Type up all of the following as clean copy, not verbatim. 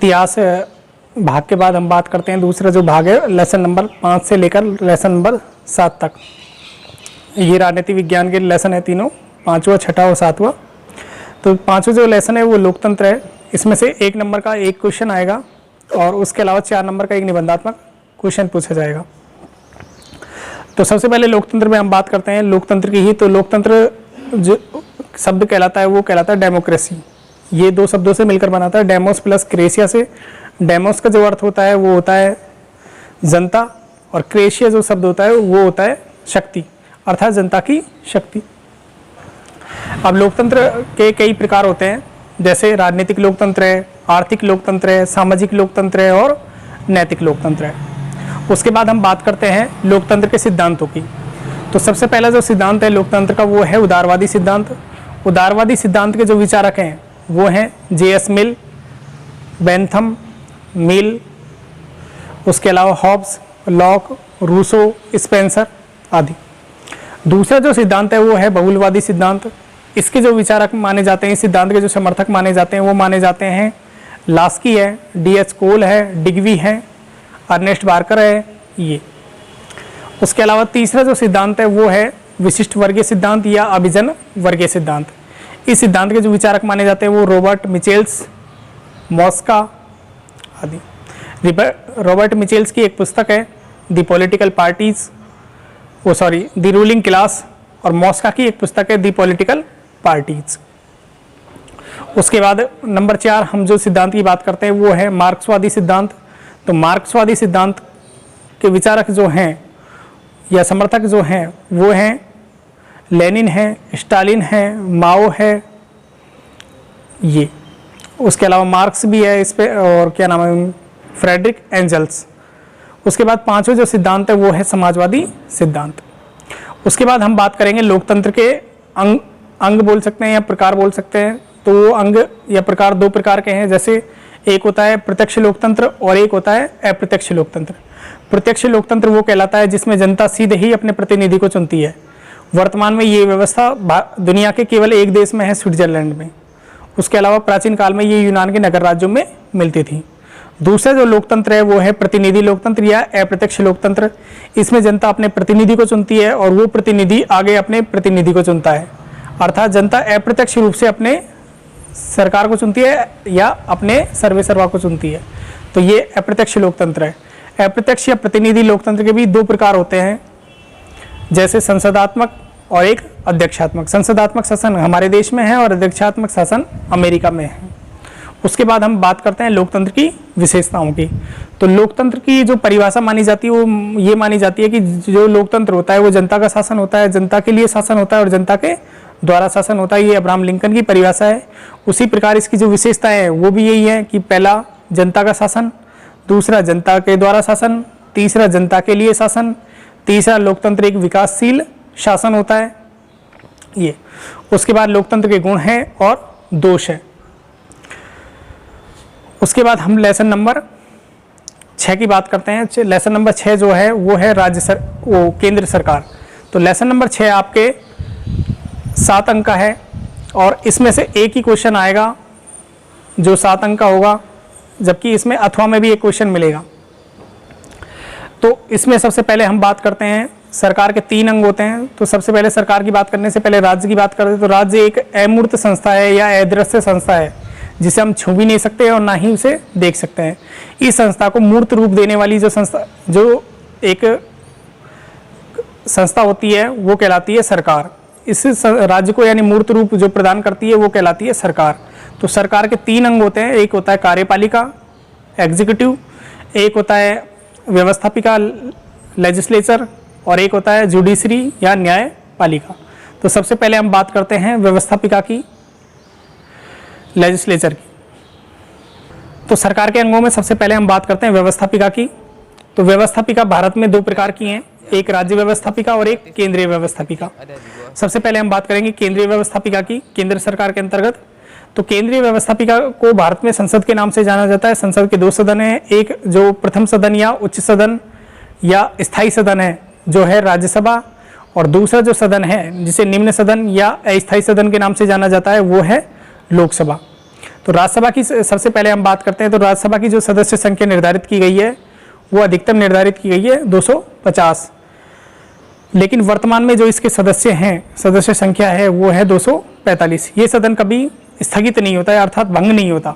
इतिहास भाग के बाद हम बात करते हैं दूसरा जो भाग है लेसन नंबर 5 से लेकर लेसन नंबर 7 तक। ये राजनीति विज्ञान के लेसन है तीनों, 5वां, 6वां और 7वां। तो 5वां जो लेसन है वो लोकतंत्र है। इसमें से 1 नंबर का एक क्वेश्चन आएगा और उसके अलावा 4 नंबर का एक निबंधात्मक क्वेश्चन पूछा जाएगा। तो सबसे पहले लोकतंत्र में हम बात करते हैं लोकतंत्र की ही। तो लोकतंत्र जो शब्द कहलाता है वो कहलाता है डेमोक्रेसी। ये 2 शब्दों से मिलकर बनाता है, डेमोस प्लस क्रेशिया से। डेमोस का जो अर्थ होता है वो होता है जनता, और क्रेशिया जो शब्द होता है वो होता है शक्ति, अर्थात जनता की शक्ति। अब लोकतंत्र के कई प्रकार होते हैं, जैसे राजनीतिक लोकतंत्र है, आर्थिक लोकतंत्र है, सामाजिक लोकतंत्र है और नैतिक लोकतंत्र है। उसके बाद हम बात करते हैं लोकतंत्र के सिद्धांतों की। तो सबसे पहला जो सिद्धांत है लोकतंत्र का वो है उदारवादी सिद्धांत। उदारवादी सिद्धांत के जो विचारक हैं वो हैं J.S. मिल, बेंथम, मिल, उसके अलावा हॉब्स, लॉक, रूसो, स्पेंसर आदि। दूसरा जो सिद्धांत है वो है बहुलवादी सिद्धांत। इसके जो विचारक माने जाते हैं, इस सिद्धांत के जो समर्थक माने जाते हैं वो माने जाते हैं लास्की है, D.H. कोल है, डिग्वी है, अर्नेस्ट बार्कर है ये। उसके अलावा तीसरा जो सिद्धांत है वो है विशिष्ट वर्गीय सिद्धांत या अभिजन वर्गीय सिद्धांत। इस सिद्धांत के जो विचारक माने जाते हैं वो रॉबर्ट मिचेल्स, मॉस्का आदि। रॉबर्ट मिचेल्स की एक पुस्तक है the political parties, the ruling class, और मॉस्का की एक पुस्तक है द पॉलिटिकल पार्टीज। उसके बाद नंबर 4 हम जो सिद्धांत की बात करते हैं वो है मार्क्सवादी सिद्धांत। तो मार्क्सवादी सिद्धांत के विचारक जो हैं या समर्थक जो हैं वो हैं लेनिन है, स्टालिन है, माओ है ये। उसके अलावा मार्क्स भी है इस पे, और क्या नाम है, फ्रेडरिक एंजल्स। उसके बाद 5वां जो सिद्धांत है वो है समाजवादी सिद्धांत। उसके बाद हम बात करेंगे लोकतंत्र के अंग बोल सकते हैं या प्रकार बोल सकते हैं। तो वो अंग या प्रकार 2 प्रकार के हैं, जैसे एक होता है प्रत्यक्ष लोकतंत्र और एक होता है अप्रत्यक्ष लोकतंत्र। प्रत्यक्ष लोकतंत्र वो कहलाता है जिसमें जनता सीधे ही अपने प्रतिनिधि को चुनती है। वर्तमान में ये व्यवस्था दुनिया के केवल एक देश में है, स्विट्जरलैंड में। उसके अलावा प्राचीन काल में ये यूनान के नगर राज्यों में मिलती थी। दूसरा जो लोकतंत्र है वो है प्रतिनिधि लोकतंत्र या अप्रत्यक्ष लोकतंत्र। इसमें जनता अपने प्रतिनिधि को चुनती है और वो प्रतिनिधि आगे अपने प्रतिनिधि को चुनता है, अर्थात जनता अप्रत्यक्ष रूप से अपने सरकार को चुनती है या अपने सर्वे सर्वा को चुनती है। तो ये अप्रत्यक्ष लोकतंत्र है। अप्रत्यक्ष या प्रतिनिधि लोकतंत्र के भी 2 प्रकार होते हैं, जैसे संसदात्मक और एक अध्यक्षात्मक। संसदात्मक शासन हमारे देश में है और अध्यक्षात्मक शासन अमेरिका में है। उसके बाद हम बात करते हैं लोकतंत्र की विशेषताओं की। तो लोकतंत्र की जो परिभाषा मानी जाती है वो ये मानी जाती है कि जो लोकतंत्र होता है वो जनता का शासन होता है, जनता के लिए शासन होता है और जनता के द्वारा शासन होता है। ये अब्राहम लिंकन की परिभाषा है। उसी प्रकार इसकी जो विशेषताएं है वो भी यही है कि पहला जनता का शासन, दूसरा जनता के द्वारा शासन, तीसरा जनता के लिए शासन, तीसरा लोकतंत्र एक विकासशील शासन होता है ये। उसके बाद लोकतंत्र के गुण हैं और दोष है। उसके बाद हम लेसन नंबर 6 की बात करते हैं। लेसन नंबर 6 जो है वो है केंद्र सरकार। तो लेसन नंबर 6 आपके 7 अंक का है और इसमें से एक ही क्वेश्चन आएगा जो 7 अंक का होगा, जबकि इसमें अथवा में भी एक क्वेश्चन मिलेगा। तो इसमें सबसे पहले हम बात करते हैं सरकार के 3 अंग होते हैं। तो सबसे पहले सरकार की बात करने से पहले राज्य की बात करते हैं। तो राज्य एक अमूर्त संस्था है या अदृश्य संस्था है जिसे हम छू भी नहीं सकते और ना ही उसे देख सकते हैं। इस संस्था को मूर्त रूप देने वाली जो एक संस्था होती है वो कहलाती है सरकार। इस राज्य को यानी मूर्त रूप जो प्रदान करती है वो कहलाती है सरकार। तो सरकार के 3 अंग होते हैं, एक होता है कार्यपालिका एग्जीक्यूटिव, एक होता है व्यवस्थापिका लेजिस्लेचर और एक होता है जुडिशरी या न्यायपालिका। तो सबसे पहले हम बात करते हैं व्यवस्थापिका की, लेजिस्लेचर की। तो सरकार के अंगों में सबसे पहले हम बात करते हैं व्यवस्थापिका की। तो व्यवस्थापिका भारत में 2 प्रकार की हैं, एक राज्य व्यवस्थापिका और एक केंद्रीय व्यवस्थापिका। सबसे पहले हम बात करेंगे केंद्रीय व्यवस्थापिका की, केंद्र सरकार के अंतर्गत। तो केंद्रीय व्यवस्थापिका को भारत में संसद के नाम से जाना जाता है। संसद के 2 सदन हैं, एक जो प्रथम सदन या उच्च सदन या स्थायी सदन है जो है राज्यसभा, और दूसरा जो सदन है जिसे निम्न सदन या अस्थायी सदन के नाम से जाना जाता है वो है लोकसभा। तो राज्यसभा की सबसे पहले हम बात करते हैं, तो राज्यसभा की जो सदस्य संख्या निर्धारित की गई है वो अधिकतम निर्धारित की गई है 250, लेकिन वर्तमान में जो इसके सदस्य हैं, सदस्य संख्या है वो है 245। ये सदन कभी स्थगित नहीं होता है, अर्थात भंग नहीं होता।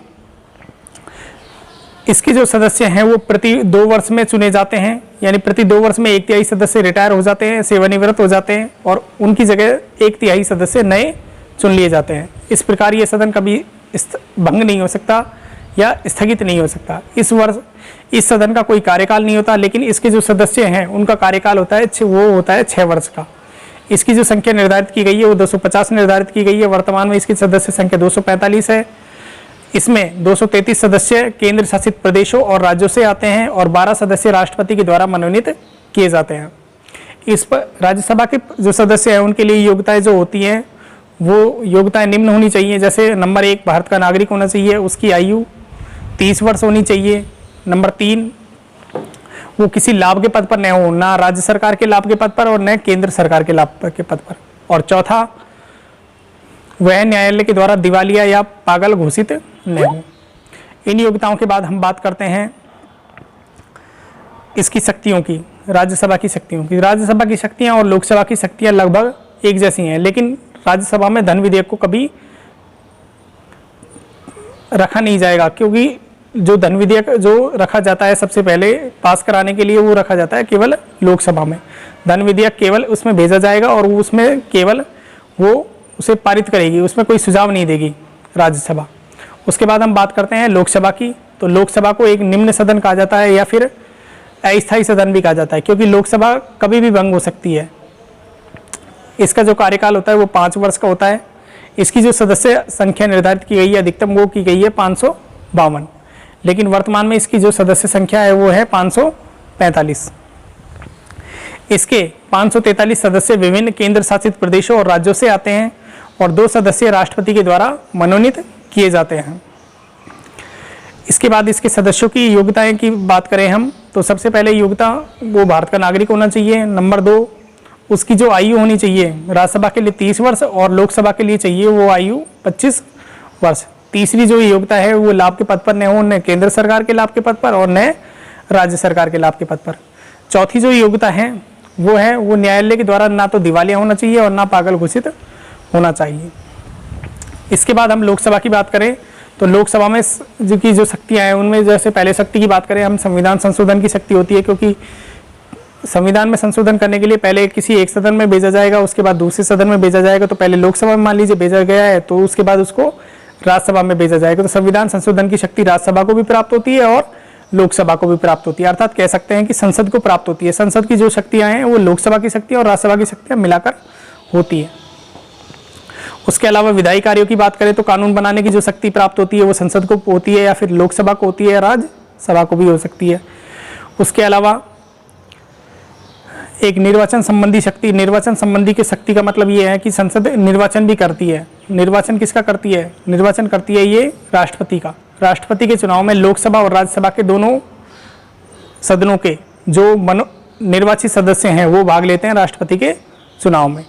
इसके जो सदस्य हैं वो प्रति 2 वर्ष में चुने जाते हैं, यानी प्रति 2 वर्ष में 1/3 सदस्य रिटायर हो जाते हैं, सेवानिवृत्त हो जाते हैं और उनकी जगह 1/3 सदस्य नए चुन लिए जाते हैं। इस प्रकार ये सदन कभी भंग नहीं हो सकता या स्थगित नहीं हो सकता। इस सदन का कोई कार्यकाल नहीं होता, लेकिन इसके जो सदस्य हैं उनका कार्यकाल होता है वो होता है 6 वर्ष का। इसकी जो संख्या निर्धारित की गई है वो 250 निर्धारित की गई है। वर्तमान में इसकी सदस्य संख्या 245 है। इसमें 233 सदस्य केंद्र शासित प्रदेशों और राज्यों से आते हैं और 12 सदस्य राष्ट्रपति के द्वारा मनोनीत किए जाते हैं। इस पर राज्यसभा के जो सदस्य हैं उनके लिए योग्यताएं जो होती हैं वो योग्यताएं निम्न होनी चाहिए। जैसे नंबर 1 भारत का नागरिक होना चाहिए, उसकी आयु 30 वर्ष होनी चाहिए। नंबर 3 वो किसी लाभ के पद पर न हो, ना राज्य सरकार के लाभ के पद पर और न केंद्र सरकार के लाभ के पद पर। और चौथा, वह न्यायालय के द्वारा दिवालिया या पागल घोषित न हो। इन योग्यताओं के बाद हम बात करते हैं इसकी शक्तियों की, राज्यसभा की शक्तियों की। राज्यसभा की शक्तियां और लोकसभा की शक्तियां लगभग एक जैसी हैं, लेकिन राज्यसभा में धन विधेयक को कभी रखा नहीं जाएगा, क्योंकि जो धन विधेयक जो रखा जाता है सबसे पहले पास कराने के लिए वो रखा जाता है केवल लोकसभा में। धन विधेयक केवल उसमें भेजा जाएगा और उसमें केवल वो उसे पारित करेगी, उसमें कोई सुझाव नहीं देगी राज्यसभा। उसके बाद हम बात करते हैं लोकसभा की। तो लोकसभा को एक निम्न सदन कहा जाता है या फिर अस्थायी सदन भी कहा जाता है, क्योंकि लोकसभा कभी भी भंग हो सकती है। इसका जो कार्यकाल होता है वो 5 वर्ष का होता है। इसकी जो सदस्य संख्या निर्धारित की गई है अधिकतम वो की गई है 552, लेकिन वर्तमान में इसकी जो सदस्य संख्या है वो है 545। इसके 543 सदस्य विभिन्न केंद्र शासित प्रदेशों और राज्यों से आते हैं और 2 सदस्य राष्ट्रपति के द्वारा मनोनीत किए जाते हैं। इसके बाद इसके सदस्यों की योग्यताएं की बात करें हम, तो सबसे पहले योग्यता वो भारत का नागरिक होना चाहिए। नंबर 2, उसकी जो आयु होनी चाहिए राज्यसभा के लिए 30 वर्ष और लोकसभा के लिए चाहिए वो आयु 25 वर्ष। तीसरी जो योग्यता है वो लाभ के पद पर न हो, न केंद्र सरकार के लाभ के पद पर और न राज्य सरकार के लाभ के पद पर। चौथी जो योग्यता है वो न्यायालय के द्वारा ना तो दिवालिया होना चाहिए और ना पागल घोषित होना चाहिए। इसके बाद हम लोकसभा की बात करें तो लोकसभा में जो शक्तियाँ हैं उनमें जैसे पहले शक्ति की बात करें हम, संविधान संशोधन की शक्ति होती है, क्योंकि संविधान में संशोधन करने के लिए पहले किसी एक सदन में भेजा जाएगा, उसके बाद दूसरे सदन में भेजा जाएगा। तो पहले लोकसभा में मान लीजिए भेजा गया है तो उसके बाद उसको राज्यसभा में भेजा जाएगा। तो संविधान संशोधन की शक्ति राज्यसभा को भी प्राप्त होती है और लोकसभा को भी प्राप्त होती है, अर्थात कह सकते हैं कि संसद को प्राप्त होती है। संसद की जो शक्तियां हैं वो लोकसभा की शक्तियां और राज्यसभा की शक्तियां मिलाकर होती है। उसके अलावा विधायी कार्यों की बात करें तो कानून बनाने की जो शक्ति प्राप्त होती है वो संसद को होती है या फिर लोकसभा को होती है या राज्यसभा को भी हो सकती है। उसके अलावा एक निर्वाचन संबंधी शक्ति, निर्वाचन संबंधी की शक्ति का मतलब ये है कि संसद निर्वाचन भी करती है। निर्वाचन किसका करती है? निर्वाचन करती है ये राष्ट्रपति का। राष्ट्रपति के चुनाव में लोकसभा और राज्यसभा के दोनों सदनों के जो निर्वाचित सदस्य हैं वो भाग लेते हैं राष्ट्रपति के चुनाव में,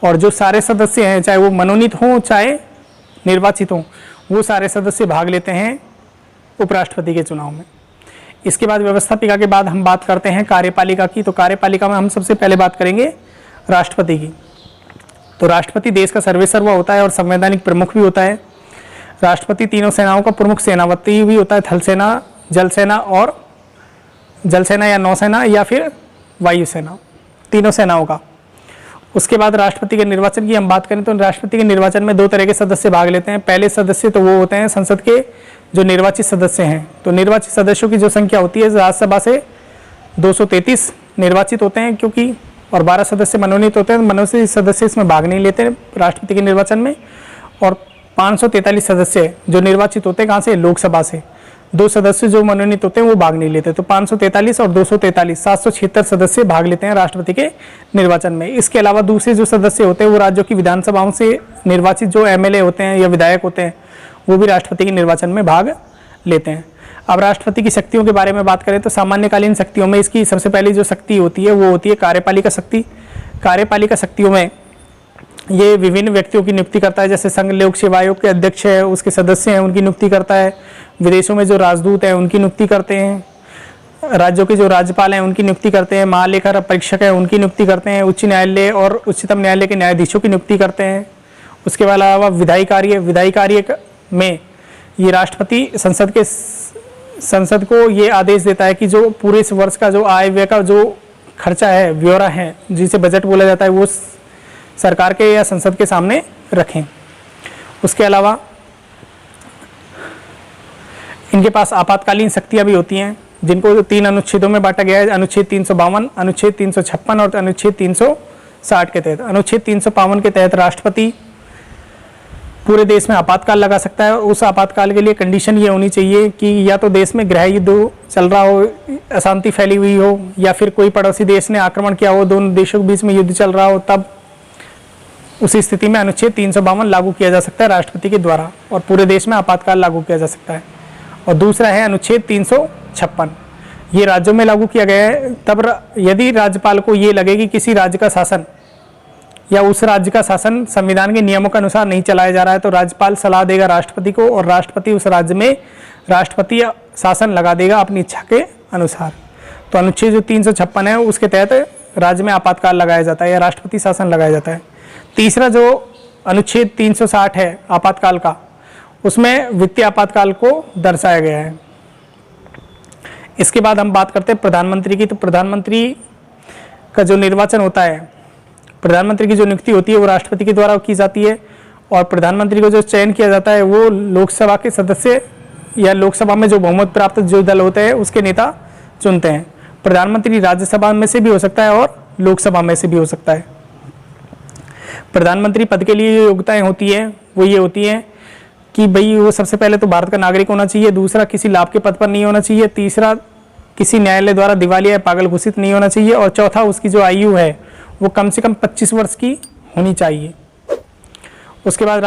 और जो सारे सदस्य हैं चाहे वो मनोनीत हों चाहे निर्वाचित हों वो सारे सदस्य भाग लेते हैं उपराष्ट्रपति के चुनाव में। इसके बाद व्यवस्थापिका के बाद हम बात करते हैं कार्यपालिका की। तो कार्यपालिका में हम सबसे पहले बात करेंगे राष्ट्रपति की। तो राष्ट्रपति देश का सर्वेसर्वा होता है और संवैधानिक प्रमुख भी होता है। राष्ट्रपति तीनों सेनाओं का प्रमुख सेनापति भी होता है, थल सेना, जल सेना और जल सेना या नौसेना या फिर वायुसेना, तीनों सेनाओं का। उसके बाद राष्ट्रपति के निर्वाचन की हम बात करें तो राष्ट्रपति के निर्वाचन में 2 तरह के सदस्य भाग लेते हैं। पहले सदस्य तो वो होते हैं संसद के जो निर्वाचित सदस्य हैं। तो निर्वाचित सदस्यों की जो संख्या होती है राज्यसभा से 233 निर्वाचित होते हैं, क्योंकि और 12 सदस्य मनोनीत होते हैं। मनोनीत सदस्य इसमें भाग नहीं लेते राष्ट्रपति के निर्वाचन में। और 543 सदस्य जो निर्वाचित होते हैं कहाँ से? लोकसभा से। 2 सदस्य जो मनोनीत होते हैं वो भाग नहीं लेते। तो 543 और 243 776 सदस्य भाग लेते हैं राष्ट्रपति के निर्वाचन में। इसके अलावा दूसरे जो सदस्य होते हैं वो राज्यों की विधानसभाओं से निर्वाचित जो एमएलए होते हैं या विधायक होते हैं वो भी राष्ट्रपति के निर्वाचन में भाग लेते हैं। अब राष्ट्रपति की शक्तियों के बारे में बात करें तो सामान्यकालीन शक्तियों में इसकी सबसे पहली जो शक्ति होती है वो होती है कार्यपालिका शक्ति। कार्यपालिका शक्तियों में ये विभिन्न व्यक्तियों की नियुक्ति करता है, जैसे संघ लोक सेवा आयोग के अध्यक्ष है, उसके सदस्य हैं, उनकी नियुक्ति करता है। विदेशों में जो राजदूत हैं उनकी नियुक्ति करते हैं। राज्यों के जो राज्यपाल हैं उनकी नियुक्ति करते हैं। महालेखा परीक्षक हैं उनकी नियुक्ति करते हैं। उच्च न्यायालय और उच्चतम न्यायालय के न्यायाधीशों की नियुक्ति करते हैं। उसके अलावा विधायी कार्य में ये राष्ट्रपति संसद को ये आदेश देता है कि जो पूरे इस वर्ष का जो आय व्यय का जो खर्चा है, ब्यौरा है, जिसे बजट बोला जाता है, वो सरकार के या संसद के सामने रखें। उसके अलावा इनके पास आपातकालीन शक्तियां भी होती हैं, जिनको 3 अनुच्छेदों में बांटा गया है। अनुच्छेद 352, अनुच्छेद 356 और अनुच्छेद 360 के तहत। अनुच्छेद 352 के तहत राष्ट्रपति पूरे देश में आपातकाल लगा सकता है। उस आपातकाल के लिए कंडीशन ये होनी चाहिए कि या तो देश में गृह युद्ध चल रहा हो, अशांति फैली हुई हो, या फिर कोई पड़ोसी देश ने आक्रमण किया हो, दोनों देशों के बीच में युद्ध चल रहा हो, तब उसी स्थिति में अनुच्छेद 352 लागू किया जा सकता है राष्ट्रपति के द्वारा, और पूरे देश में आपातकाल लागू किया जा सकता है। और दूसरा है अनुच्छेद 356, ये राज्यों में लागू किया गया है। तब यदि राज्यपाल को ये लगे कि किसी राज्य का शासन या उस राज्य का शासन संविधान के नियमों के अनुसार नहीं चलाया जा रहा है, तो राज्यपाल सलाह देगा राष्ट्रपति को, और राष्ट्रपति उस राज्य में राष्ट्रपति शासन लगा देगा अपनी इच्छा के अनुसार। तो अनुच्छेद जो 356 है उसके तहत राज्य में आपातकाल लगाया जाता है या राष्ट्रपति शासन लगाया जाता है। तीसरा जो अनुच्छेद 360 है आपातकाल का, उसमें वित्तीय आपातकाल को दर्शाया गया है। इसके बाद हम बात करते हैं प्रधानमंत्री की। तो प्रधानमंत्री का जो निर्वाचन होता है, प्रधानमंत्री की जो नियुक्ति होती है वो राष्ट्रपति के द्वारा की जाती है, और प्रधानमंत्री को जो चयन किया जाता है वो लोकसभा के सदस्य या लोकसभा में जो बहुमत प्राप्त जो दल होते हैं उसके नेता चुनते हैं। प्रधानमंत्री राज्यसभा में से भी हो सकता है और लोकसभा में से भी हो सकता है। प्रधानमंत्री पद के लिए योग्यताएं होती है वो ये होती हैं कि भाई वो सबसे पहले तो भारत का नागरिक होना चाहिए, दूसरा किसी लाभ के पद पर नहीं होना चाहिए, तीसरा किसी न्यायालय द्वारा दिवालिया या पागल घोषित नहीं होना चाहिए, और चौथा उसकी जो आयु है वो कम से कम 25 वर्ष की होनी चाहिए। उसके बाद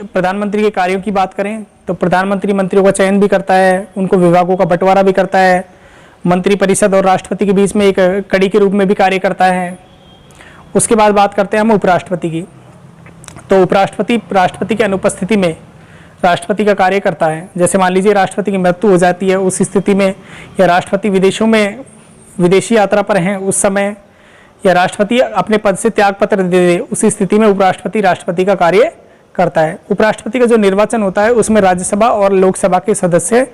प्रधानमंत्री के कार्यों की बात करें तो प्रधानमंत्री मंत्रियों का चयन भी करता है, उनको विभागों का बंटवारा भी करता है, मंत्री परिषद और राष्ट्रपति के बीच में एक कड़ी के रूप में भी कार्य करता है। उसके बाद बात करते हैं हम उपराष्ट्रपति की। तो उपराष्ट्रपति राष्ट्रपति की अनुपस्थिति में राष्ट्रपति का कार्य करता है। जैसे मान लीजिए राष्ट्रपति की मृत्यु हो जाती है, उस स्थिति में, या राष्ट्रपति विदेशों में विदेशी यात्रा पर हैं उस समय, या राष्ट्रपति अपने पद से त्याग पत्र दे दे, उस स्थिति में उपराष्ट्रपति राष्ट्रपति का कार्य करता है। उपराष्ट्रपति का जो निर्वाचन होता है उसमें राज्यसभा और लोकसभा के सदस्य,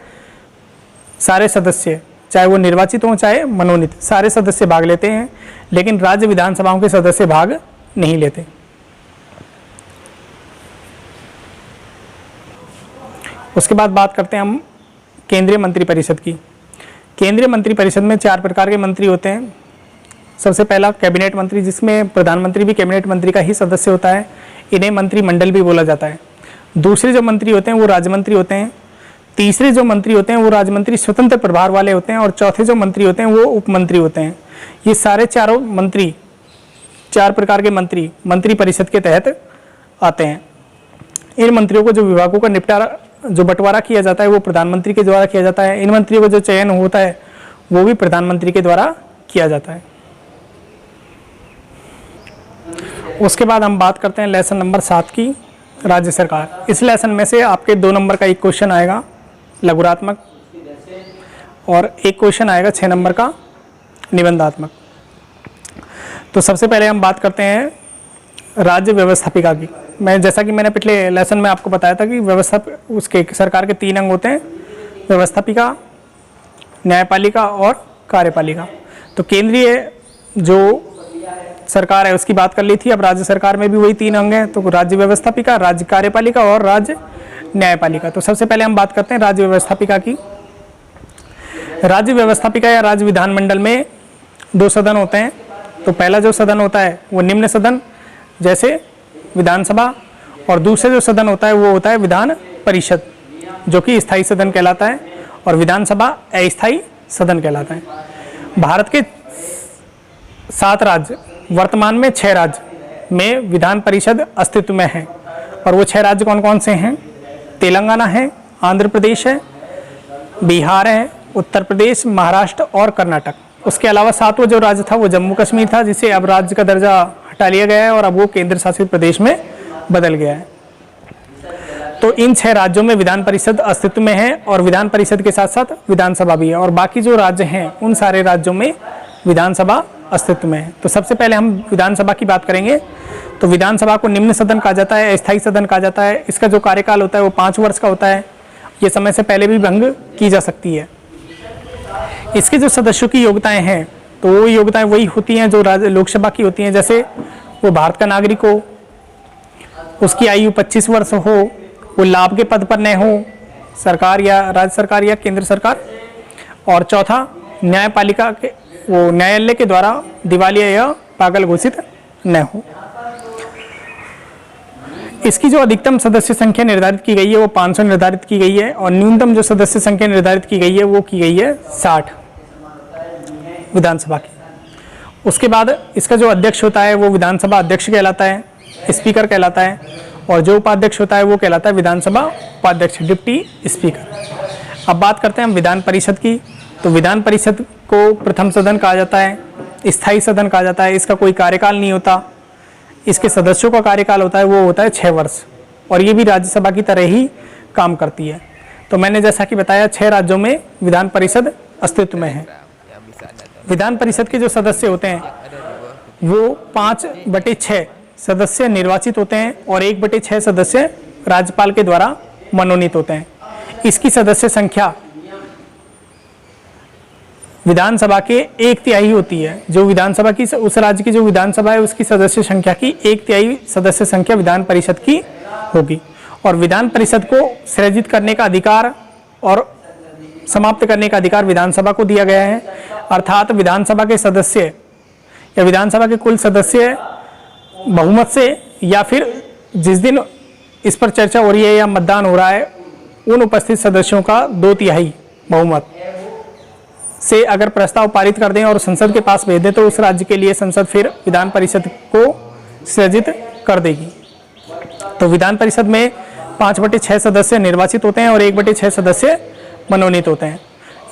सारे सदस्य, चाहे वो निर्वाचित हों चाहे मनोनीत, सारे सदस्य भाग लेते हैं, लेकिन राज्य विधानसभाओं के सदस्य भाग नहीं लेते। उसके बाद बात करते हैं हम केंद्रीय मंत्रिपरिषद की। केंद्रीय मंत्रिपरिषद में 4 प्रकार के मंत्री होते हैं। सबसे पहला कैबिनेट मंत्री, जिसमें प्रधानमंत्री भी कैबिनेट मंत्री का ही सदस्य होता है, इन्हें मंत्रिमंडल भी बोला जाता है। दूसरे जो मंत्री होते हैं वो राज्य मंत्री होते हैं। तीसरे जो मंत्री होते हैं वो राज्य मंत्री स्वतंत्र प्रभार वाले होते हैं, और चौथे जो मंत्री होते हैं वो उपमंत्री होते हैं। ये सारे चारों मंत्री, 4 प्रकार के मंत्री मंत्रिपरिषद के तहत आते हैं। इन मंत्रियों को जो विभागों का निपटारा, जो बंटवारा किया जाता है वो प्रधानमंत्री के द्वारा किया जाता है। इन मंत्रियों का जो चयन होता है वो भी प्रधानमंत्री के द्वारा किया जाता है। उसके बाद हम बात करते हैं लेसन नंबर 7 की, राज्य सरकार। इस लेसन में से आपके 2 नंबर का एक क्वेश्चन आएगा लघुरात्मक, और एक क्वेश्चन आएगा 6 नंबर का निबंधात्मक। तो सबसे पहले हम बात करते हैं राज्य व्यवस्थापिका की। जैसा कि मैंने पिछले लेसन में आपको बताया था कि उसके सरकार के 3 अंग होते हैं, व्यवस्थापिका, न्यायपालिका और कार्यपालिका। तो केंद्रीय जो सरकार है उसकी बात कर ली थी, अब राज्य सरकार में भी वही 3 अंग हैं, तो राज्य व्यवस्थापिका, राज्य कार्यपालिका और राज्य न्यायपालिका। तो सबसे पहले हम बात करते हैं राज्य व्यवस्थापिका की। राज्य व्यवस्थापिका या राज्य विधानमंडल में 2 सदन होते हैं। तो पहला जो सदन होता है वो निम्न सदन, जैसे विधानसभा, और दूसरा जो सदन होता है वो होता है विधान परिषद, जो कि स्थायी सदन कहलाता है, और विधानसभा अस्थायी सदन कहलाता है। भारत के 7 राज्य, वर्तमान में 6 राज्य में विधान परिषद अस्तित्व में है, और वो 6 राज्य कौन कौन से हैं? तेलंगाना है, आंध्र प्रदेश है, बिहार है, उत्तर प्रदेश, महाराष्ट्र और कर्नाटक। उसके अलावा 7वां जो राज्य था वो जम्मू कश्मीर था, जिसे अब राज्य का दर्जा हटा लिया गया है और अब वो केंद्र शासित प्रदेश में बदल गया है। तो इन 6 राज्यों में विधान परिषद अस्तित्व में है और विधान परिषद के साथ साथ विधानसभा भी है, और बाकी जो राज्य हैं उन सारे राज्यों में विधानसभा अस्तित्व में है। तो सबसे पहले हम विधानसभा की बात करेंगे। तो विधानसभा को निम्न सदन कहा जाता है, अस्थायी सदन कहा जाता है। इसका जो कार्यकाल होता है वो 5 वर्ष का होता है। ये समय से पहले भी भंग की जा सकती है। इसके जो सदस्यों की योग्यताएं हैं तो वो योग्यताएं वही होती हैं जो लोकसभा की होती हैं, जैसे वो भारत का नागरिक हो, उसकी आयु 25 वर्ष हो, वो लाभ के पद पर न हो, सरकार या राज्य सरकार या केंद्र सरकार, और चौथा न्यायपालिका के वो न्यायालय के द्वारा दिवालिया या पागल घोषित न हो। इसकी जो अधिकतम सदस्य संख्या निर्धारित की गई है वो 500 निर्धारित की गई है, और न्यूनतम जो सदस्य संख्या निर्धारित की गई है वो की गई है 60 विधानसभा की। उसके बाद इसका जो अध्यक्ष होता है वो विधानसभा अध्यक्ष कहलाता है, स्पीकर कहलाता है, और जो उपाध्यक्ष होता है वो कहलाता है विधानसभा उपाध्यक्ष, डिप्टी स्पीकर। अब बात करते हैं हम विधान परिषद की। तो विधान परिषद को प्रथम सदन कहा जाता है, स्थायी सदन कहा जाता है। इसका कोई कार्यकाल नहीं होता। इसके सदस्यों का कार्यकाल होता है वो होता है 6 वर्ष, और ये भी राज्यसभा की तरह ही काम करती है। तो मैंने जैसा कि बताया 6 राज्यों में विधान परिषद अस्तित्व में है। विधान परिषद के जो सदस्य होते हैं वो 5/6 सदस्य निर्वाचित होते हैं और 1/6 सदस्य राज्यपाल के द्वारा मनोनीत होते हैं। इसकी सदस्य संख्या विधानसभा के 1/3 होती है। जो विधानसभा की उस राज्य की जो विधानसभा है उसकी सदस्य संख्या की 1/3 सदस्य संख्या विधान परिषद की होगी। और विधान परिषद को सृजित करने का अधिकार और समाप्त करने का अधिकार विधानसभा को दिया गया है। अर्थात विधानसभा के सदस्य या विधानसभा के कुल सदस्य बहुमत से, या फिर जिस दिन इस पर चर्चा हो रही है या मतदान हो रहा है उन उपस्थित सदस्यों का 2/3 बहुमत से अगर प्रस्ताव पारित कर दें और संसद के पास भेज दें तो उस राज्य के लिए संसद फिर विधान परिषद को सृजित कर देगी। तो विधान परिषद में 5/6 सदस्य निर्वाचित होते हैं और 1/6 सदस्य मनोनीत होते हैं।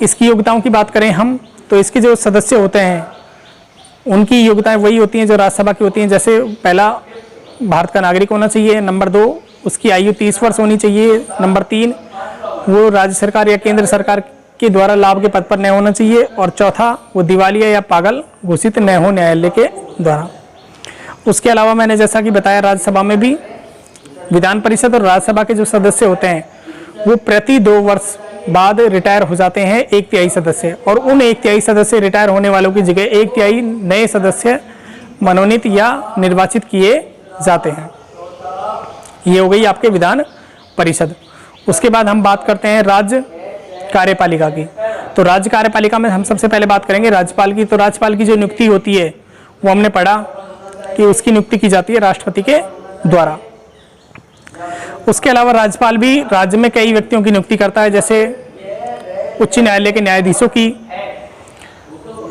इसकी योग्यताओं की बात करें हम तो इसके जो सदस्य होते हैं उनकी योग्यताएं वही होती हैं जो राज्यसभा की होती हैं। जैसे पहला, भारत का नागरिक होना चाहिए। नंबर 2, उसकी आयु 30 वर्ष होनी चाहिए। नंबर 3, वो राज्य सरकार या केंद्र सरकार के द्वारा लाभ के पद पर न होना चाहिए। और चौथा, वो दिवालिया या पागल घोषित न हो न्यायालय के द्वारा। उसके अलावा मैंने जैसा कि बताया राज्यसभा में भी विधान परिषद और राज्यसभा के जो सदस्य होते हैं वो प्रति 2 वर्ष बाद रिटायर हो जाते हैं 1/3 सदस्य, और उन 1/3 सदस्य रिटायर होने वालों की जगह 1/3 नए सदस्य मनोनीत या निर्वाचित किए जाते हैं। ये हो गई आपके विधान परिषद। उसके बाद हम बात करते हैं राज्य कार्यपालिका की। तो राज्य कार्यपालिका में हम सबसे पहले बात करेंगे राज्यपाल की। तो राज्यपाल की जो नियुक्ति होती है वो हमने पढ़ा कि उसकी नियुक्ति की जाती है राष्ट्रपति के द्वारा। उसके अलावा राज्यपाल भी राज्य में कई व्यक्तियों की नियुक्ति करता है, जैसे उच्च न्यायालय के न्यायाधीशों की,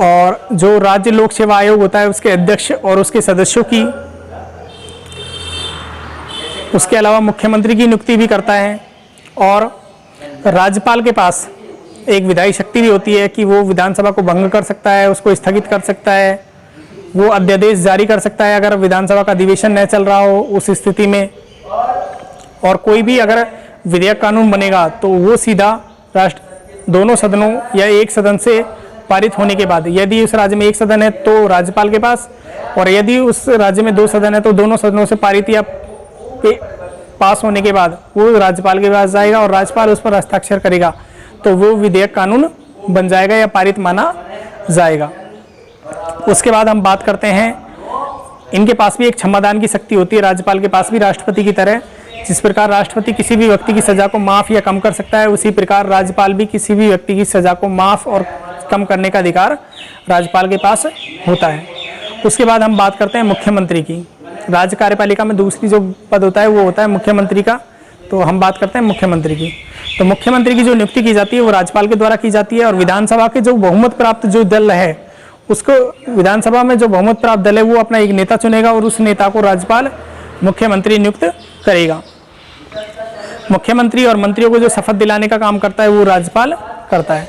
और जो राज्य लोक सेवा आयोग होता है उसके अध्यक्ष और उसके सदस्यों की। उसके अलावा मुख्यमंत्री की नियुक्ति भी करता है। और राज्यपाल के पास एक विधायी शक्ति भी होती है कि वो विधानसभा को भंग कर सकता है, उसको स्थगित कर सकता है, वो अध्यादेश जारी कर सकता है अगर विधानसभा का अधिवेशन न चल रहा हो उस स्थिति में। और कोई भी अगर विधेयक कानून बनेगा तो वो सीधा दोनों सदनों या एक सदन से पारित होने के बाद, यदि उस राज्य में एक सदन है तो राज्यपाल के पास, और यदि उस राज्य में 2 सदन है तो दोनों सदनों से पारित या पास होने के बाद वो राज्यपाल के पास जाएगा और राज्यपाल उस पर हस्ताक्षर करेगा तो वो विधेयक कानून बन जाएगा या पारित माना जाएगा। उसके बाद हम बात करते हैं, इनके पास भी एक क्षमादान की शक्ति होती है, राज्यपाल के पास भी राष्ट्रपति की तरह। जिस प्रकार राष्ट्रपति किसी भी व्यक्ति की सजा को माफ या कम कर सकता है, उसी प्रकार राज्यपाल भी किसी भी व्यक्ति की सजा को माफ और कम करने का अधिकार राज्यपाल के पास होता है। उसके बाद हम बात करते हैं मुख्यमंत्री की। राज्य कार्यपालिका में दूसरी जो पद होता है वो होता है मुख्यमंत्री का। तो हम बात करते हैं मुख्यमंत्री की। तो मुख्यमंत्री की जो नियुक्ति की जाती है वो राज्यपाल के द्वारा की जाती है, और विधानसभा के जो बहुमत प्राप्त जो दल है उसको, विधानसभा में जो बहुमत प्राप्त दल है वो अपना एक नेता चुनेगा और उस नेता को राज्यपाल मुख्यमंत्री नियुक्त करेगा। मुख्यमंत्री और मंत्रियों को जो शपथ दिलाने का काम करता है वो राज्यपाल करता है।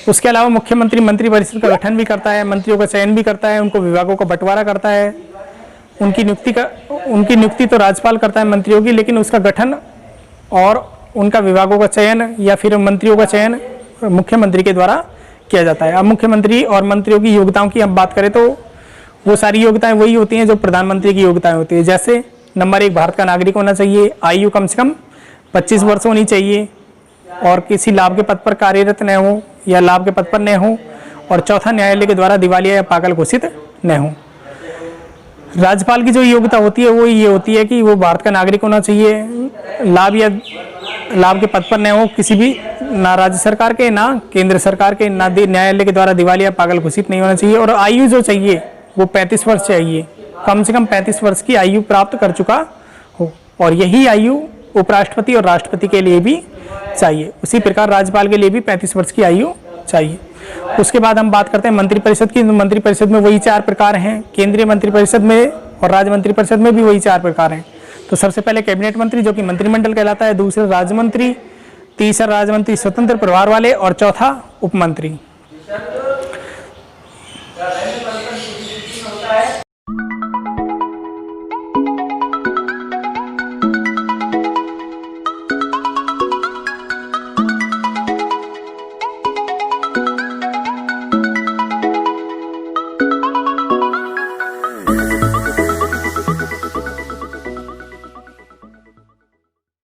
उसके अलावा मुख्यमंत्री मंत्रिपरिषद का गठन भी करता है, मंत्रियों का चयन भी करता है, उनको विभागों का बंटवारा करता है, उनकी नियुक्ति तो राज्यपाल करता है मंत्रियों की, लेकिन उसका गठन और उनका विभागों का चयन या फिर मंत्रियों का चयन मुख्यमंत्री के द्वारा किया जाता है। अब मुख्यमंत्री और मंत्रियों की योग्यताओं की हम बात करें तो वो सारी योग्यताएं वही होती हैं जो प्रधानमंत्री की योग्यताएं होती है। जैसे नंबर 1, भारत का नागरिक होना चाहिए, आयु कम से कम 25 वर्ष होनी चाहिए और किसी लाभ के पद पर कार्यरत न हो या लाभ के पद पर न हो, और चौथा, न्यायालय के द्वारा दिवालिया या पागल घोषित न हो। राज्यपाल की जो योग्यता होती है वो ये होती है कि वो भारत का नागरिक होना चाहिए, लाभ के पद पर न हो, किसी भी ना राज्य सरकार के ना केंद्र सरकार के, ना न्यायालय के द्वारा दिवालिया पागल घोषित नहीं होना चाहिए, और आयु जो चाहिए वो 35 वर्ष चाहिए, कम से कम 35 वर्ष की आयु प्राप्त कर चुका हो, और यही आयु उपराष्ट्रपति और राष्ट्रपति के लिए भी चाहिए। उसी प्रकार राज्यपाल के लिए भी 35 वर्ष की आयु चाहिए। उसके बाद हम बात करते हैं मंत्रिपरिषद की। मंत्रिपरिषद में वही 4 प्रकार हैं, केंद्रीय मंत्रिपरिषद में और राज्य मंत्रिपरिषद में भी वही 4 प्रकार हैं। तो सबसे पहले कैबिनेट मंत्री जो कि मंत्रिमंडल कहलाता है, दूसरा राज्य मंत्री, तीसरा राज्य मंत्री स्वतंत्र प्रभार वाले, और चौथा उपमंत्री।